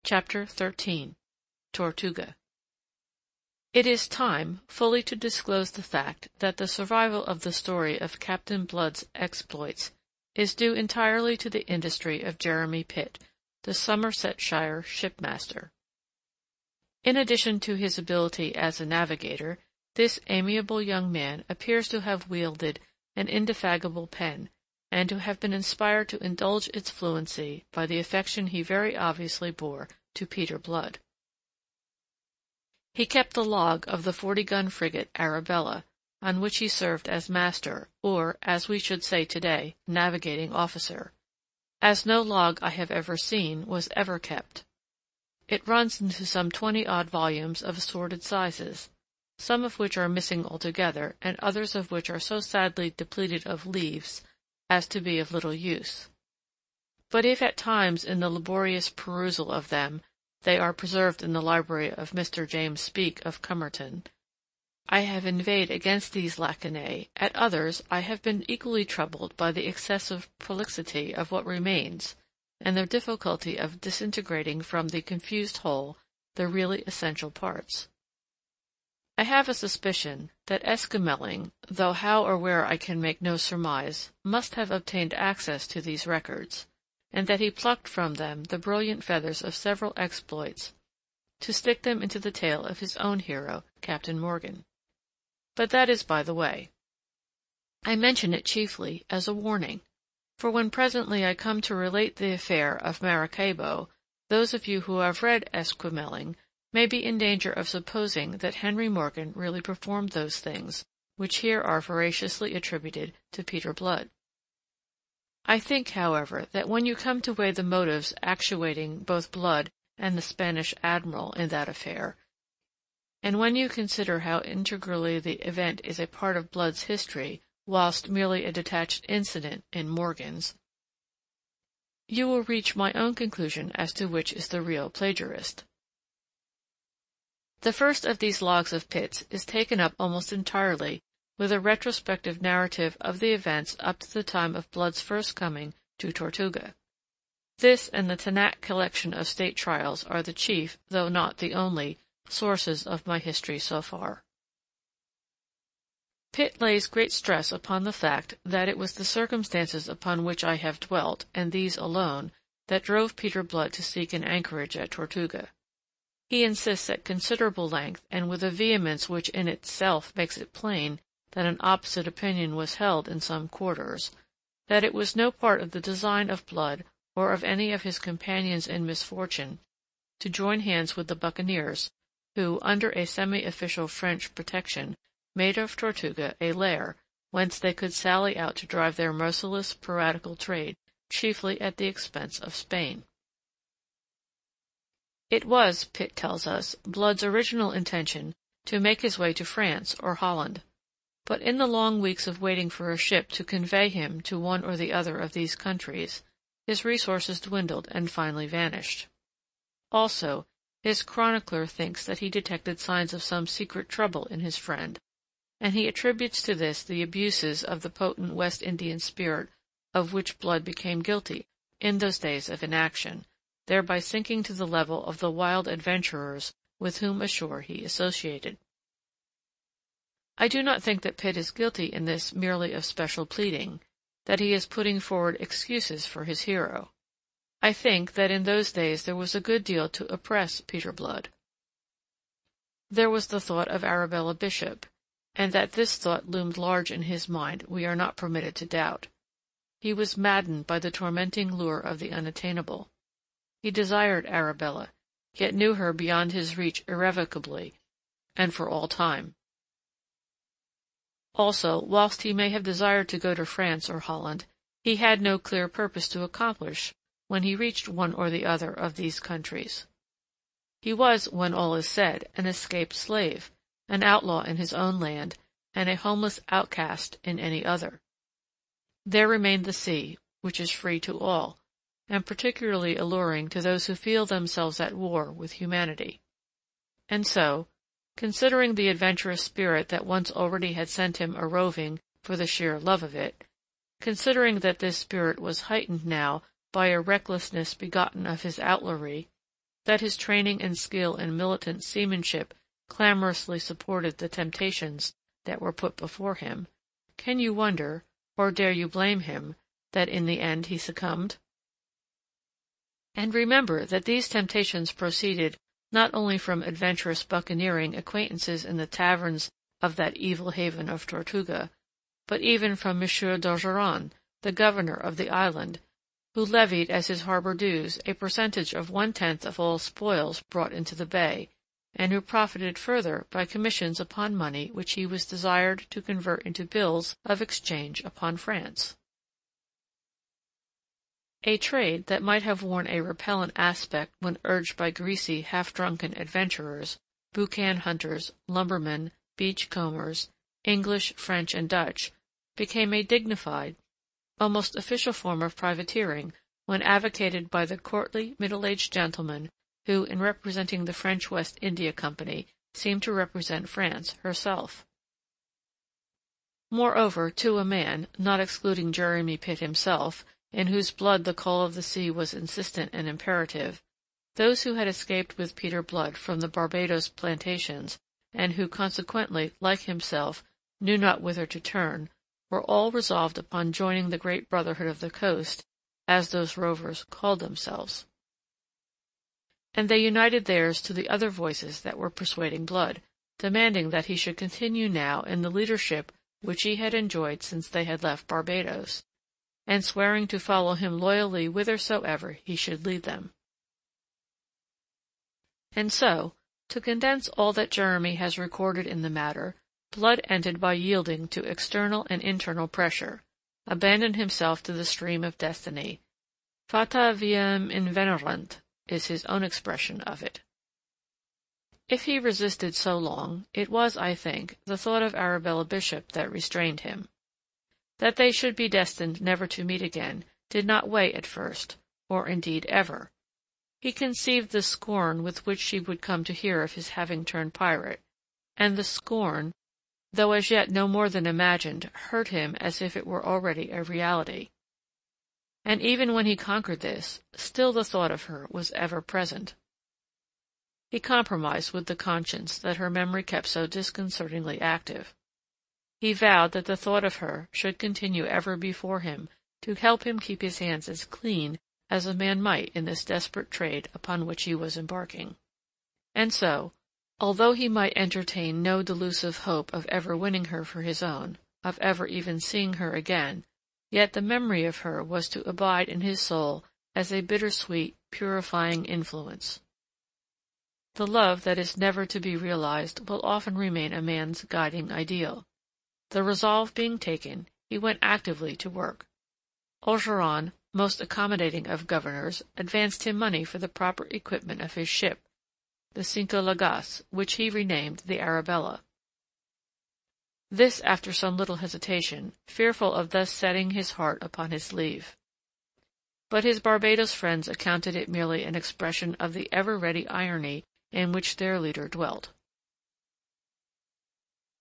Chapter 13 Tortuga. It is time fully to disclose the fact that the survival of the story of Captain Blood's exploits is due entirely to the industry of Jeremy Pitt, the Somersetshire shipmaster. In addition to his ability as a navigator, this amiable young man appears to have wielded an indefatigable pen, and to have been inspired to indulge its fluency by the affection he very obviously bore to Peter Blood. He kept the log of the 40-gun frigate Arabella, on which he served as master, or, as we should say today, navigating officer, as no log I have ever seen was ever kept. It runs into some 20-odd volumes of assorted sizes, some of which are missing altogether, and others of which are so sadly depleted of leaves as to be of little use. But if at times in the laborious perusal of them they are preserved in the library of Mr. James Speke of Comerton, I have inveighed against these lacunae; at others I have been equally troubled by the excessive prolixity of what remains, and the difficulty of disintegrating from the confused whole the really essential parts. I have a suspicion that Esquemeling, though how or where I can make no surmise, must have obtained access to these records, and that he plucked from them the brilliant feathers of several exploits, to stick them into the tale of his own hero, Captain Morgan. But that is by the way. I mention it chiefly as a warning, for when presently I come to relate the affair of Maracaibo, those of you who have read Esquemeling may be in danger of supposing that Henry Morgan really performed those things which here are veraciously attributed to Peter Blood. I think, however, that when you come to weigh the motives actuating both Blood and the Spanish admiral in that affair, and when you consider how integrally the event is a part of Blood's history, whilst merely a detached incident in Morgan's, you will reach my own conclusion as to which is the real plagiarist. The first of these logs of Pitt's is taken up almost entirely with a retrospective narrative of the events up to the time of Blood's first coming to Tortuga. This and the Tannatt collection of state trials are the chief, though not the only, sources of my history so far. Pitt lays great stress upon the fact that it was the circumstances upon which I have dwelt, and these alone, that drove Peter Blood to seek an anchorage at Tortuga. He insists at considerable length, and with a vehemence which in itself makes it plain that an opposite opinion was held in some quarters, that it was no part of the design of Blood, or of any of his companions in misfortune, to join hands with the buccaneers, who, under a semi-official French protection, made of Tortuga a lair whence they could sally out to drive their merciless piratical trade, chiefly at the expense of Spain. It was, Pitt tells us, Blood's original intention to make his way to France or Holland, but in the long weeks of waiting for a ship to convey him to one or the other of these countries, his resources dwindled and finally vanished. Also, his chronicler thinks that he detected signs of some secret trouble in his friend, and he attributes to this the abuses of the potent West Indian spirit of which Blood became guilty in those days of inaction, thereby sinking to the level of the wild adventurers with whom ashore he associated. I do not think that Pitt is guilty in this merely of special pleading, that he is putting forward excuses for his hero. I think that in those days there was a good deal to oppress Peter Blood. There was the thought of Arabella Bishop, and that this thought loomed large in his mind we are not permitted to doubt. He was maddened by the tormenting lure of the unattainable. He desired Arabella, yet knew her beyond his reach irrevocably, and for all time. Also, whilst he may have desired to go to France or Holland, he had no clear purpose to accomplish when he reached one or the other of these countries. He was, when all is said, an escaped slave, an outlaw in his own land, and a homeless outcast in any other. There remained the sea, which is free to all, and particularly alluring to those who feel themselves at war with humanity. And so, considering the adventurous spirit that once already had sent him a roving for the sheer love of it, considering that this spirit was heightened now by a recklessness begotten of his outlawry, that his training and skill in militant seamanship clamorously supported the temptations that were put before him, can you wonder, or dare you blame him, that in the end he succumbed? And remember that these temptations proceeded not only from adventurous buccaneering acquaintances in the taverns of that evil haven of Tortuga, but even from Monsieur d'Ogeron, the governor of the island, who levied as his harbor dues a percentage of 1/10 of all spoils brought into the bay, and who profited further by commissions upon money which he was desired to convert into bills of exchange upon France. A trade that might have worn a repellent aspect when urged by greasy, half-drunken adventurers, boucan hunters, lumbermen, beach-combers, English, French, and Dutch, became a dignified, almost official form of privateering when advocated by the courtly, middle-aged gentleman who, in representing the French West India Company, seemed to represent France herself. Moreover, to a man, not excluding Jeremy Pitt himself, in whose blood the call of the sea was insistent and imperative, those who had escaped with Peter Blood from the Barbados plantations, and who consequently, like himself, knew not whither to turn, were all resolved upon joining the great brotherhood of the coast, as those rovers called themselves. And they united theirs to the other voices that were persuading Blood, demanding that he should continue now in the leadership which he had enjoyed since they had left Barbados, and swearing to follow him loyally whithersoever he should lead them. And so, to condense all that Jeremy has recorded in the matter, Blood ended by yielding to external and internal pressure, abandoned himself to the stream of destiny. Fata viam invenerant is his own expression of it. If he resisted so long, it was, I think, the thought of Arabella Bishop that restrained him. That they should be destined never to meet again did not weigh at first, or indeed ever. He conceived the scorn with which she would come to hear of his having turned pirate, and the scorn, though as yet no more than imagined, hurt him as if it were already a reality. And even when he conquered this, still the thought of her was ever present. He compromised with the conscience that her memory kept so disconcertingly active. He vowed that the thought of her should continue ever before him to help him keep his hands as clean as a man might in this desperate trade upon which he was embarking. And so, although he might entertain no delusive hope of ever winning her for his own, of ever even seeing her again, yet the memory of her was to abide in his soul as a bittersweet, purifying influence. The love that is never to be realized will often remain a man's guiding ideal. The resolve being taken, he went actively to work. Ogeron, most accommodating of governors, advanced him money for the proper equipment of his ship, the Cinco Llagas, which he renamed the Arabella. This after some little hesitation, fearful of thus setting his heart upon his leave. But his Barbados friends accounted it merely an expression of the ever-ready irony in which their leader dwelt.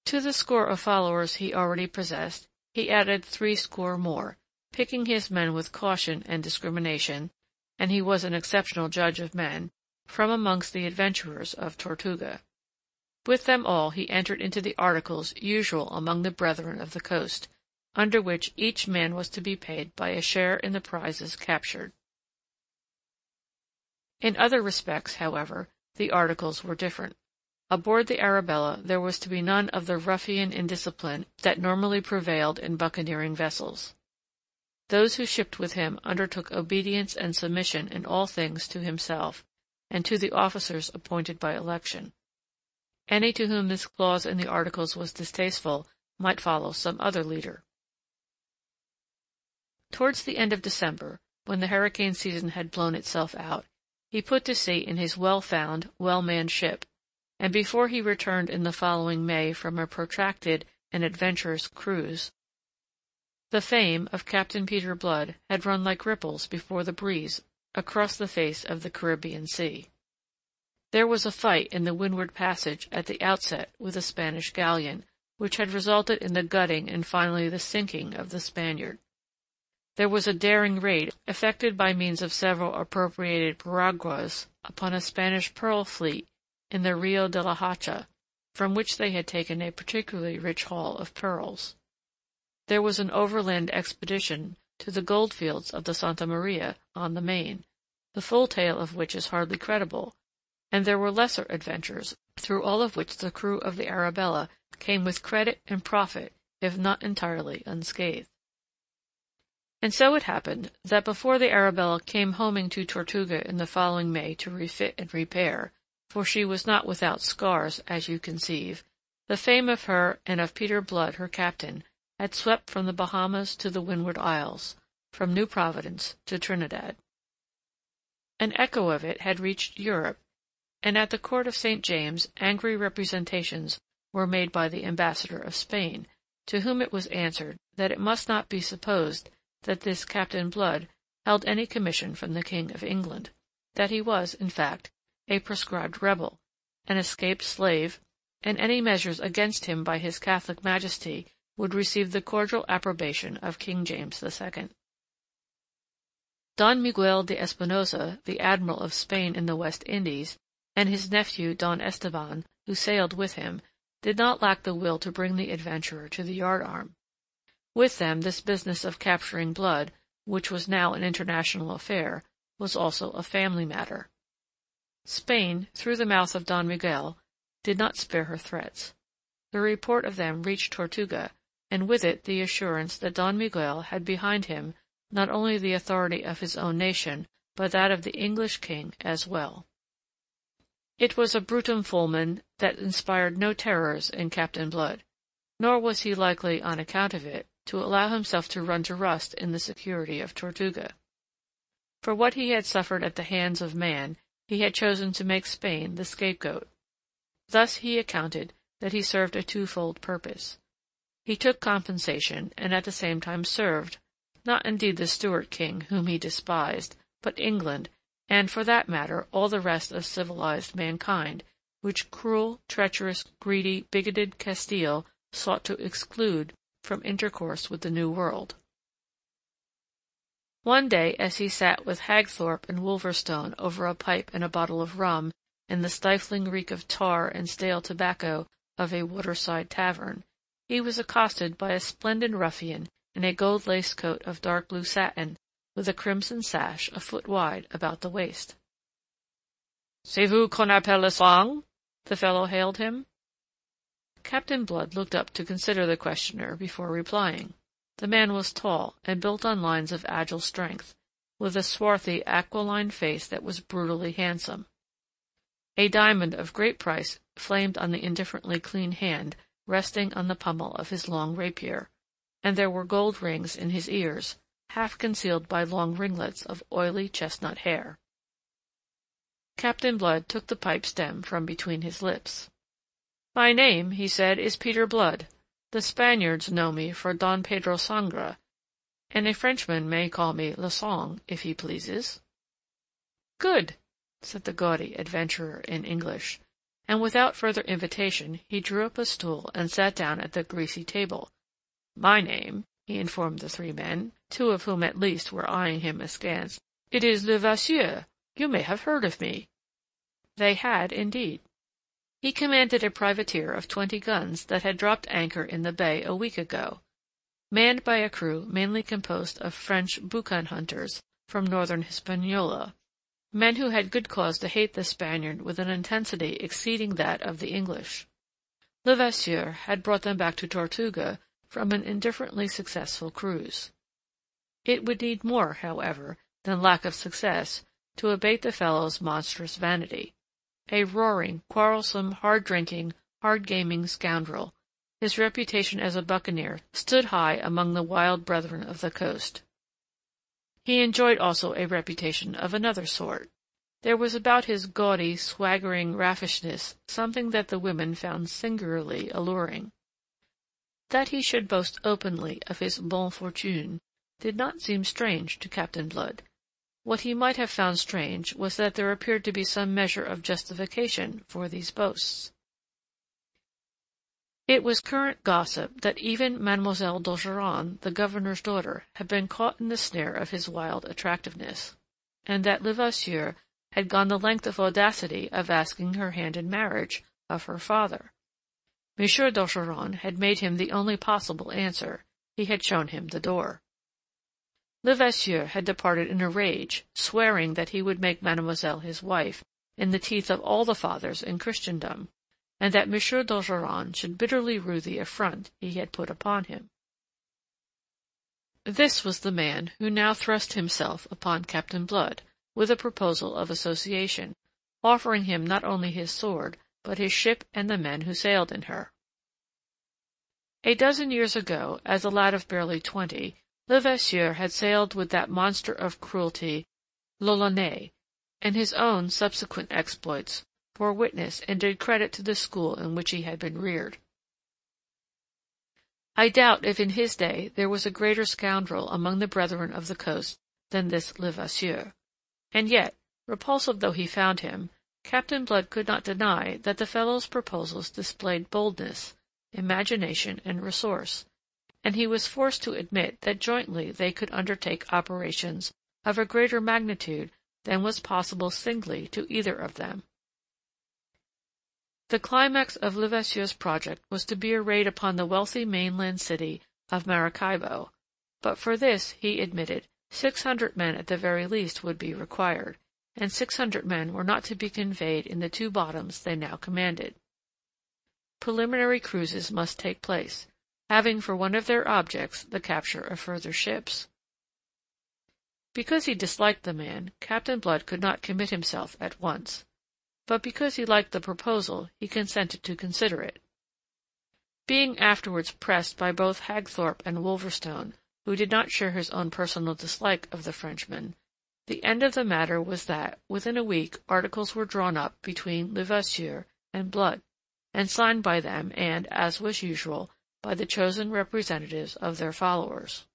To the score of followers he already possessed, he added 60 more, picking his men with caution and discrimination, and he was an exceptional judge of men, from amongst the adventurers of Tortuga. With them all he entered into the articles usual among the brethren of the coast, under which each man was to be paid by a share in the prizes captured. In other respects, however, the articles were different. Aboard the Arabella there was to be none of the ruffian indiscipline that normally prevailed in buccaneering vessels. Those who shipped with him undertook obedience and submission in all things to himself, and to the officers appointed by election. Any to whom this clause in the articles was distasteful might follow some other leader. Towards the end of December, when the hurricane season had blown itself out, he put to sea in his well-found, well-manned ship, and before he returned in the following May from a protracted and adventurous cruise, the fame of Captain Peter Blood had run like ripples before the breeze across the face of the Caribbean Sea. There was a fight in the Windward Passage at the outset with a Spanish galleon, which had resulted in the gutting and finally the sinking of the Spaniard. There was a daring raid, effected by means of several appropriated piraguas, upon a Spanish pearl fleet in the Rio de la Hacha, from which they had taken a particularly rich haul of pearls. There was an overland expedition to the gold fields of the Santa Maria on the Main, the full tale of which is hardly credible, and there were lesser adventures, through all of which the crew of the Arabella came with credit and profit, if not entirely unscathed. And so it happened that before the Arabella came homing to Tortuga in the following May to refit and repair, for she was not without scars, as you conceive, the fame of her and of Peter Blood, her captain, had swept from the Bahamas to the Windward Isles, from New Providence to Trinidad. An echo of it had reached Europe, and at the court of St. James angry representations were made by the ambassador of Spain, to whom it was answered that it must not be supposed that this Captain Blood held any commission from the King of England, that he was, in fact, a proscribed rebel, an escaped slave, and any measures against him by his Catholic Majesty would receive the cordial approbation of King James II. Don Miguel de Espinosa, the admiral of Spain in the West Indies, and his nephew Don Esteban, who sailed with him, did not lack the will to bring the adventurer to the yardarm. With them this business of capturing Blood, which was now an international affair, was also a family matter. Spain, through the mouth of Don Miguel, did not spare her threats. The report of them reached Tortuga, and with it the assurance that Don Miguel had behind him not only the authority of his own nation, but that of the English king as well. It was a brutum fulmen that inspired no terrors in Captain Blood, nor was he likely, on account of it, to allow himself to run to rust in the security of Tortuga. For what he had suffered at the hands of man, he had chosen to make Spain the scapegoat. Thus he accounted that he served a twofold purpose. He took compensation, and at the same time served, not indeed the Stuart king whom he despised, but England, and, for that matter, all the rest of civilized mankind, which cruel, treacherous, greedy, bigoted Castile sought to exclude from intercourse with the New World. One day, as he sat with Hagthorpe and Wolverstone over a pipe and a bottle of rum in the stifling reek of tar and stale tobacco of a waterside tavern, he was accosted by a splendid ruffian in a gold-laced coat of dark blue satin, with a crimson sash a foot wide about the waist. "C'est vous qu'on appelle le sang?" the fellow hailed him. Captain Blood looked up to consider the questioner before replying. The man was tall, and built on lines of agile strength, with a swarthy, aquiline face that was brutally handsome. A diamond of great price flamed on the indifferently clean hand resting on the pommel of his long rapier, and there were gold rings in his ears, half concealed by long ringlets of oily chestnut hair. Captain Blood took the pipe stem from between his lips. "My name," he said, "is Peter Blood. The Spaniards know me for Don Pedro Sangre, and a Frenchman may call me Le Sang, if he pleases." "Good," said the gaudy adventurer in English, and without further invitation he drew up a stool and sat down at the greasy table. "My name," he informed the three men, two of whom at least were eyeing him askance, "it is Levasseur. You may have heard of me." They had, indeed. He commanded a privateer of 20 guns that had dropped anchor in the bay a week ago, manned by a crew mainly composed of French boucan hunters from northern Hispaniola, men who had good cause to hate the Spaniard with an intensity exceeding that of the English. Levasseur had brought them back to Tortuga from an indifferently successful cruise. It would need more, however, than lack of success to abate the fellow's monstrous vanity. A roaring, quarrelsome, hard-drinking, hard-gaming scoundrel, his reputation as a buccaneer stood high among the wild brethren of the coast. He enjoyed also a reputation of another sort. There was about his gaudy, swaggering raffishness something that the women found singularly alluring. That he should boast openly of his bonne fortune did not seem strange to Captain Blood. What he might have found strange was that there appeared to be some measure of justification for these boasts. It was current gossip that even Mademoiselle d'Ogeron, the governor's daughter, had been caught in the snare of his wild attractiveness, and that Levasseur had gone the length of audacity of asking her hand in marriage of her father. M. d'Ogeron had made him the only possible answer. He had shown him the door. Levasseur had departed in a rage, swearing that he would make Mademoiselle his wife, in the teeth of all the fathers in Christendom, and that M. d'Ogeron should bitterly rue the affront he had put upon him. This was the man who now thrust himself upon Captain Blood with a proposal of association, offering him not only his sword, but his ship and the men who sailed in her. A dozen years ago, as a lad of barely 20, Levasseur had sailed with that monster of cruelty, l'Olonnais, and his own subsequent exploits bore witness and did credit to the school in which he had been reared. I doubt if in his day there was a greater scoundrel among the brethren of the coast than this Levasseur, and yet, repulsive though he found him, Captain Blood could not deny that the fellow's proposals displayed boldness, imagination, and resource, and he was forced to admit that jointly they could undertake operations of a greater magnitude than was possible singly to either of them. The climax of Levasseur's project was to be a raid upon the wealthy mainland city of Maracaibo, but for this, he admitted, 600 men at the very least would be required, and 600 men were not to be conveyed in the 2 bottoms they now commanded. Preliminary cruises must take place, having for one of their objects the capture of further ships. Because he disliked the man, Captain Blood could not commit himself at once, but because he liked the proposal, he consented to consider it. Being afterwards pressed by both Hagthorpe and Wolverstone, who did not share his own personal dislike of the Frenchman, the end of the matter was that, within a week, articles were drawn up between Levasseur and Blood, and signed by them and, as was usual, by the chosen representatives of their followers.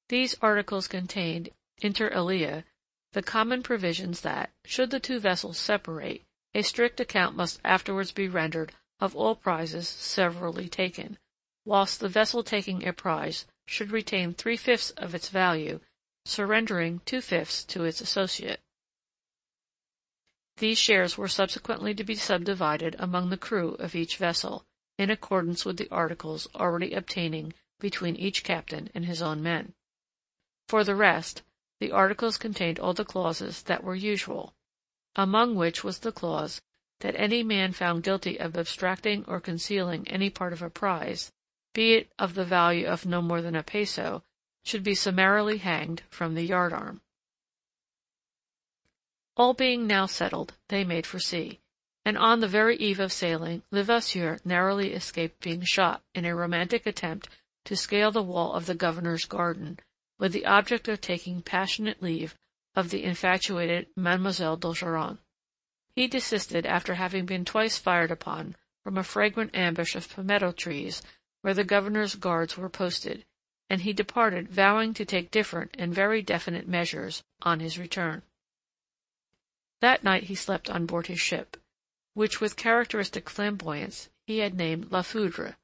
These articles contained, inter alia, the common provisions that, should the 2 vessels separate, a strict account must afterwards be rendered of all prizes severally taken, whilst the vessel taking a prize should retain 3/5 of its value, surrendering 2/5 to its associate. These shares were subsequently to be subdivided among the crew of each vessel, in accordance with the articles already obtaining between each captain and his own men. For the rest, the articles contained all the clauses that were usual, among which was the clause that any man found guilty of abstracting or concealing any part of a prize, be it of the value of no more than a peso, should be summarily hanged from the yardarm. All being now settled, they made for sea, and on the very eve of sailing, Levasseur narrowly escaped being shot in a romantic attempt to scale the wall of the governor's garden, with the object of taking passionate leave of the infatuated Mademoiselle d'Ogeron. He desisted after having been twice fired upon from a fragrant ambush of palmetto trees where the governor's guards were posted, and he departed vowing to take different and very definite measures on his return. That night he slept on board his ship, which with characteristic flamboyance he had named La Foudre,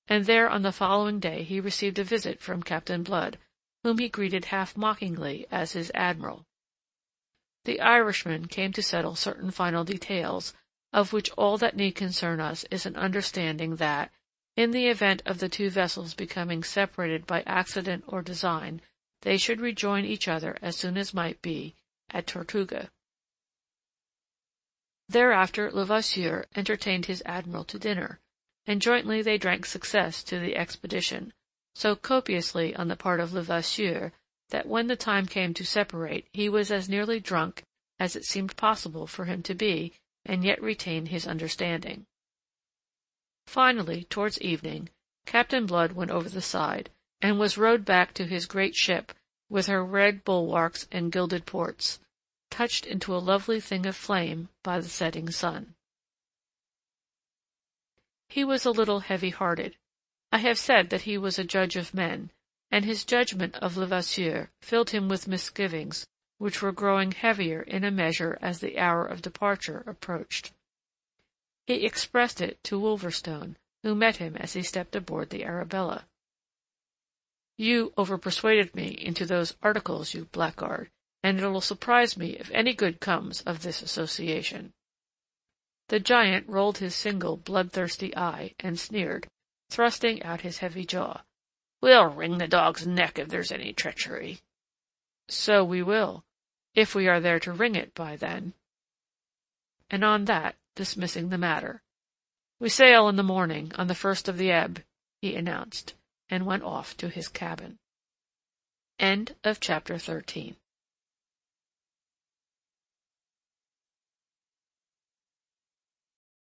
and there on the following day he received a visit from Captain Blood, whom he greeted half mockingly as his admiral. The Irishman came to settle certain final details, of which all that need concern us is an understanding that, in the event of the 2 vessels becoming separated by accident or design, they should rejoin each other as soon as might be at Tortuga. Thereafter Levasseur entertained his admiral to dinner, and jointly they drank success to the expedition, so copiously on the part of Levasseur that when the time came to separate he was as nearly drunk as it seemed possible for him to be and yet retain his understanding. Finally, towards evening, Captain Blood went over the side, and was rowed back to his great ship with her red bulwarks and gilded ports, touched into a lovely thing of flame by the setting sun. He was a little heavy-hearted. I have said that he was a judge of men, and his judgment of Levasseur filled him with misgivings which were growing heavier in a measure as the hour of departure approached. He expressed it to Wolverstone, who met him as he stepped aboard the Arabella. "You overpersuaded me into those articles, you blackguard, and it'll surprise me if any good comes of this association." The giant rolled his single bloodthirsty eye and sneered, thrusting out his heavy jaw. "We'll wring the dog's neck if there's any treachery." "So we will, if we are there to wring it by then." And on that, dismissing the matter, "We sail in the morning, on the first of the ebb," he announced, and went off to his cabin. Chapter 13